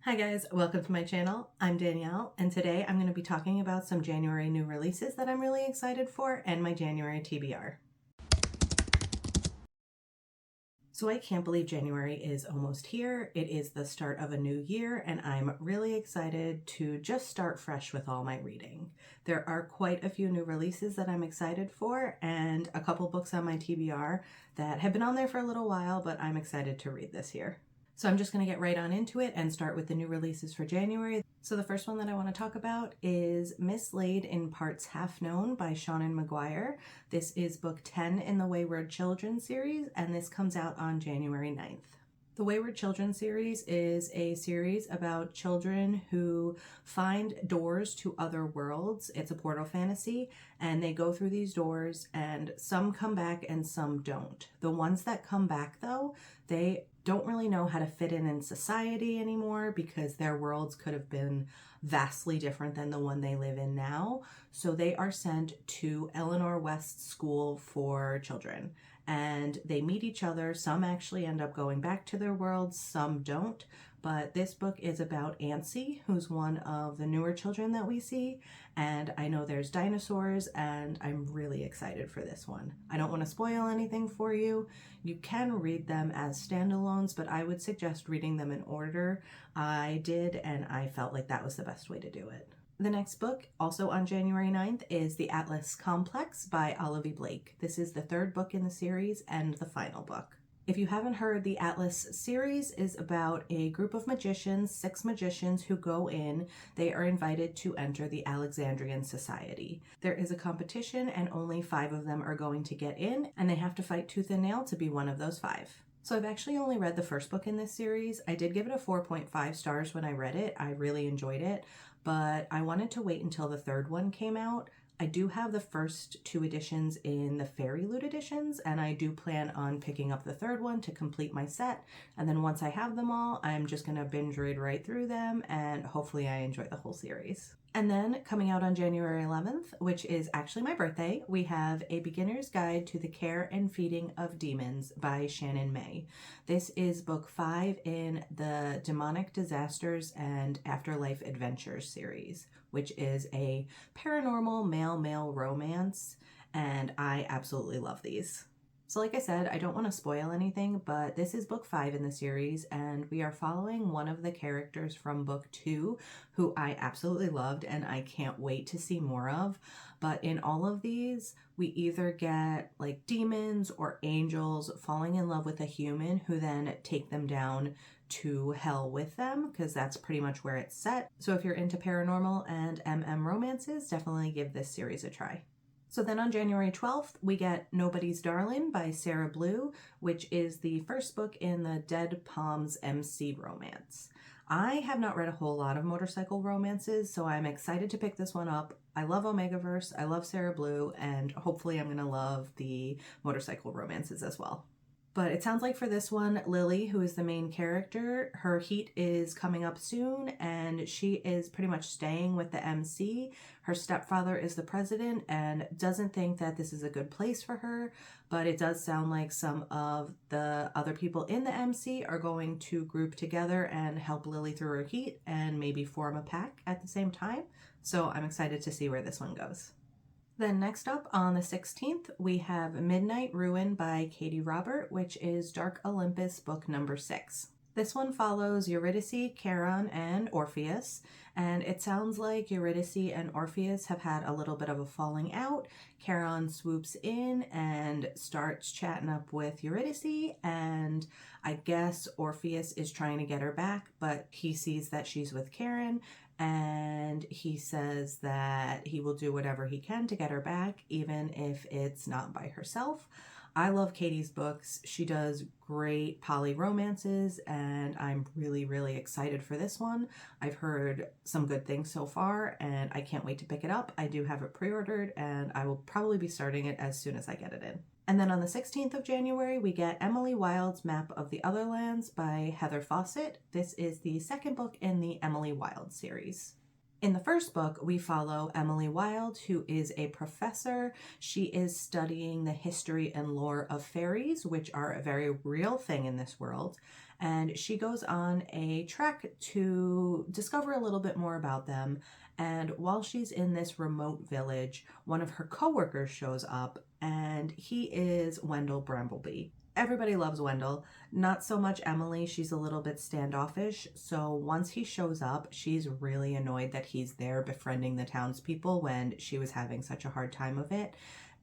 Hi guys, welcome to my channel. I'm Danielle, and today I'm going to be talking about some January new releases that I'm really excited for and my January TBR. So I can't believe January is almost here. It is the start of a new year, and I'm really excited to just start fresh with all my reading. There are quite a few new releases that I'm excited for, and a couple books on my TBR that have been on there for a little while, but I'm excited to read this year. So I'm just going to get right on into it and start with the new releases for January. So the first one that I want to talk about is Mislaid in Parts Half Known by Shannon McGuire. This is book 10 in the Wayward Children series, and this comes out on January 9th. The Wayward Children series is a series about children who find doors to other worlds. It's a portal fantasy, and they go through these doors, and some come back and some don't. The ones that come back, though, they don't really know how to fit in society anymore because their worlds could have been vastly different than the one they live in now. So they are sent to Eleanor West's school for children, and they meet each other. Some actually end up going back to their worlds, some don't. But this book is about Ancy, who's one of the newer children that we see. And I know there's dinosaurs, and I'm really excited for this one. I don't want to spoil anything for you. You can read them as standalones, but I would suggest reading them in order. I did, and I felt like that was the best way to do it. The next book, also on January 9th, is The Atlas Complex by Olivie Blake. This is the third book in the series and the final book. If you haven't heard, the Atlas series is about a group of magicians, 6 magicians who go in. They are invited to enter the Alexandrian Society. There is a competition and only 5 of them are going to get in, and they have to fight tooth and nail to be one of those 5. So I've actually only read the first book in this series. I did give it a 4.5 stars when I read it. I really enjoyed it, but I wanted to wait until the third one came out. I do have the first 2 editions in the Fairy Loot editions, and I do plan on picking up the third one to complete my set. And then once I have them all, I'm just going to binge read right through them, and hopefully I enjoy the whole series. And then coming out on January 11th, which is actually my birthday, we have A Beginner's Guide to the Care and Feeding of Demons by Shannon May. This is book 5 in the Demonic Disasters and Afterlife Adventures series, which is a paranormal male-male romance, and I absolutely love these. So like I said, I don't want to spoil anything, but this is book 5 in the series, and we are following one of the characters from book 2 who I absolutely loved and I can't wait to see more of. But in all of these, we either get like demons or angels falling in love with a human who then take them down to hell with them, because that's pretty much where it's set. So if you're into paranormal and romances, definitely give this series a try. So then on January 12th, we get Nobody's Darlin by Sarah Blue, which is the first book in the Dead Palms MC romance. I have not read a whole lot of motorcycle romances, so I'm excited to pick this one up. I love Omegaverse, I love Sarah Blue, and hopefully I'm going to love the motorcycle romances as well. But it sounds like for this one, Lily, who is the main character, her heat is coming up soon, and she is pretty much staying with the MC. Her stepfather is the president and doesn't think that this is a good place for her, but it does sound like some of the other people in the MC are going to group together and help Lily through her heat and maybe form a pack at the same time. So I'm excited to see where this one goes. Then next up on the 16th, we have Midnight Ruin by Katee Robert, which is Dark Olympus book number 6. This one follows Eurydice, Charon, and Orpheus, and it sounds like Eurydice and Orpheus have had a little bit of a falling out. Charon swoops in and starts chatting up with Eurydice, and I guess Orpheus is trying to get her back, but he sees that she's with Charon, and he says that he will do whatever he can to get her back, even if it's not by herself. I love Katee's books. She does great poly romances, and I'm really, really excited for this one. I've heard some good things so far, and I can't wait to pick it up. I do have it pre-ordered, and I will probably be starting it as soon as I get it in. And then on the 16th of January, we get Emily Wilde's Map of the Otherlands by Heather Fawcett. This is the second book in the Emily Wilde series. In the first book, we follow Emily Wilde, who is a professor. She is studying the history and lore of fairies, which are a very real thing in this world. and she goes on a trek to discover a little bit more about them. And while she's in this remote village, one of her coworkers shows up, and he is Wendell Brambleby. Everybody loves Wendell, not so much Emily. She's a little bit standoffish. So once he shows up, she's really annoyed that he's there befriending the townspeople when she was having such a hard time of it.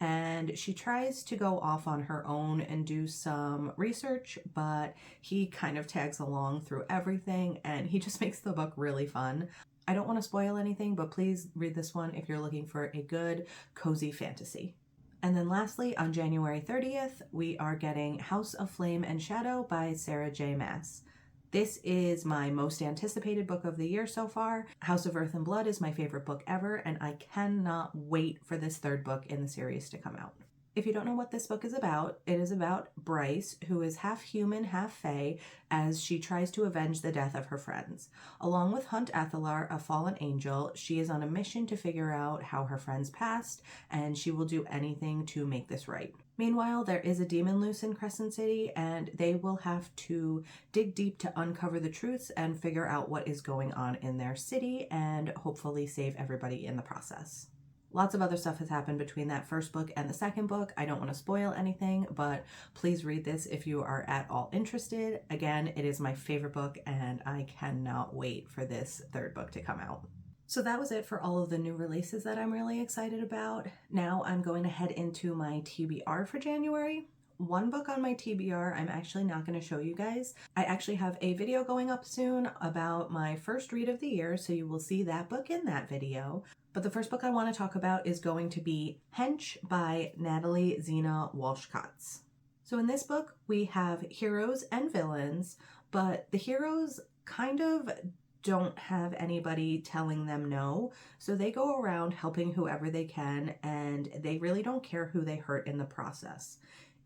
And she tries to go off on her own and do some research, but he kind of tags along through everything, and he just makes the book really fun. I don't want to spoil anything, but please read this one if you're looking for a good, cozy fantasy. And then lastly, on January 30th, we are getting House of Flame and Shadow by Sarah J. Maas. This is my most anticipated book of the year so far. House of Earth and Blood is my favorite book ever, and I cannot wait for this third book in the series to come out. If you don't know what this book is about, it is about Bryce, who is half human, half fae, as she tries to avenge the death of her friends. Along with Hunt Athalar, a fallen angel, she is on a mission to figure out how her friends passed, and she will do anything to make this right. Meanwhile, there is a demon loose in Crescent City, and they will have to dig deep to uncover the truths and figure out what is going on in their city and hopefully save everybody in the process. Lots of other stuff has happened between that first book and the second book. I don't want to spoil anything, but please read this if you are at all interested. Again, it is my favorite book, and I cannot wait for this third book to come out. So that was it for all of the new releases that I'm really excited about. Now I'm going to head into my TBR for January. One book on my TBR I'm actually not going to show you guys. I actually have a video going up soon about my first read of the year, so you will see that book in that video. But the first book I want to talk about is going to be Hench by Natalie Zina Walschots. So in this book, we have heroes and villains, but the heroes kind of don't have anybody telling them no. So they go around helping whoever they can, and they really don't care who they hurt in the process.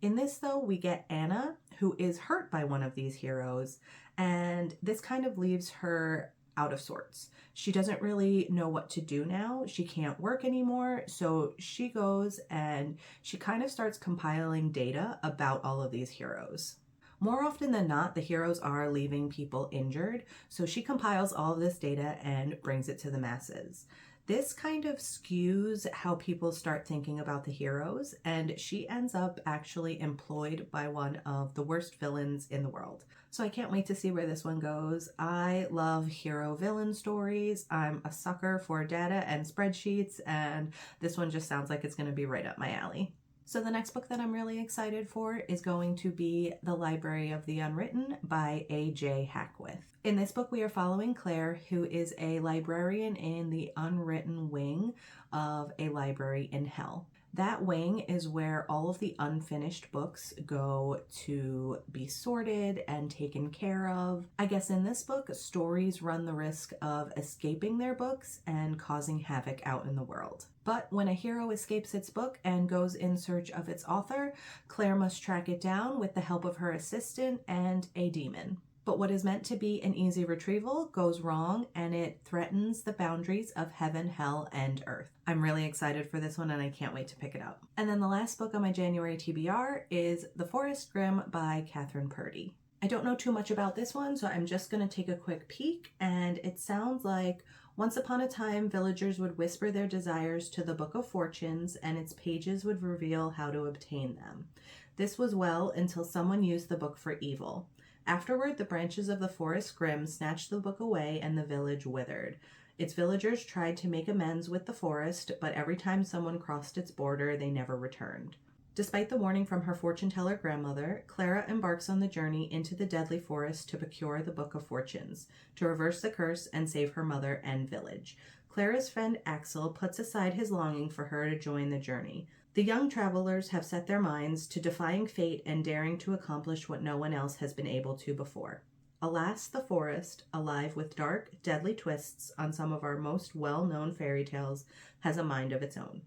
In this, though, we get Anna, who is hurt by one of these heroes, and this kind of leaves her out of sorts. She doesn't really know what to do now. She can't work anymore, so she goes and she kind of starts compiling data about all of these heroes. More often than not, the heroes are leaving people injured, so she compiles all of this data and brings it to the masses. This kind of skews how people start thinking about the heroes, and she ends up actually employed by one of the worst villains in the world. So I can't wait to see where this one goes. I love hero-villain stories. I'm a sucker for data and spreadsheets, and this one just sounds like it's going to be right up my alley. So the next book that I'm really excited for is going to be The Library of the Unwritten by A.J. Hackwith. In this book, we are following Claire, who is a librarian in the Unwritten wing of a library in hell. That wing is where all of the unfinished books go to be sorted and taken care of. I guess in this book, stories run the risk of escaping their books and causing havoc out in the world. But when a hero escapes its book and goes in search of its author, Claire must track it down with the help of her assistant and a demon. But what is meant to be an easy retrieval goes wrong, and it threatens the boundaries of heaven, hell, and earth. I'm really excited for this one, and I can't wait to pick it up. And then the last book on my January TBR is The Forest Grimm by Kathryn Purdie. I don't know too much about this one, so I'm just going to take a quick peek, and it sounds like once upon a time, villagers would whisper their desires to the Book of Fortunes, and its pages would reveal how to obtain them. This was well until someone used the book for evil. Afterward, the branches of the Forest Grimm snatched the book away, and the village withered. Its villagers tried to make amends with the forest, but every time someone crossed its border, they never returned. Despite the warning from her fortune-teller grandmother, Clara embarks on the journey into the deadly forest to procure the Book of Fortunes, to reverse the curse and save her mother and village. Clara's friend Axel puts aside his longing for her to join the journey. The young travelers have set their minds to defying fate and daring to accomplish what no one else has been able to before. Alas, the forest, alive with dark, deadly twists on some of our most well-known fairy tales, has a mind of its own.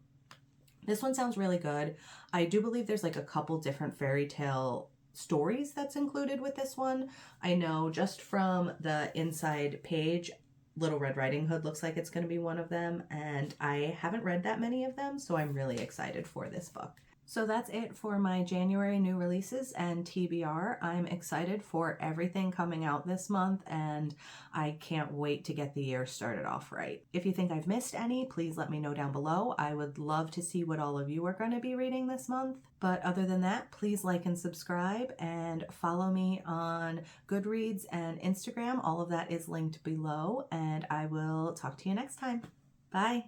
This one sounds really good. I do believe there's like a couple different fairy tale stories that's included with this one. I know just from the inside page, Little Red Riding Hood looks like it's going to be one of them, and I haven't read that many of them, so I'm really excited for this book. So that's it for my January new releases and TBR. I'm excited for everything coming out this month, and I can't wait to get the year started off right. If you think I've missed any, please let me know down below. I would love to see what all of you are going to be reading this month. But other than that, please like and subscribe and follow me on Goodreads and Instagram. All of that is linked below, and I will talk to you next time. Bye.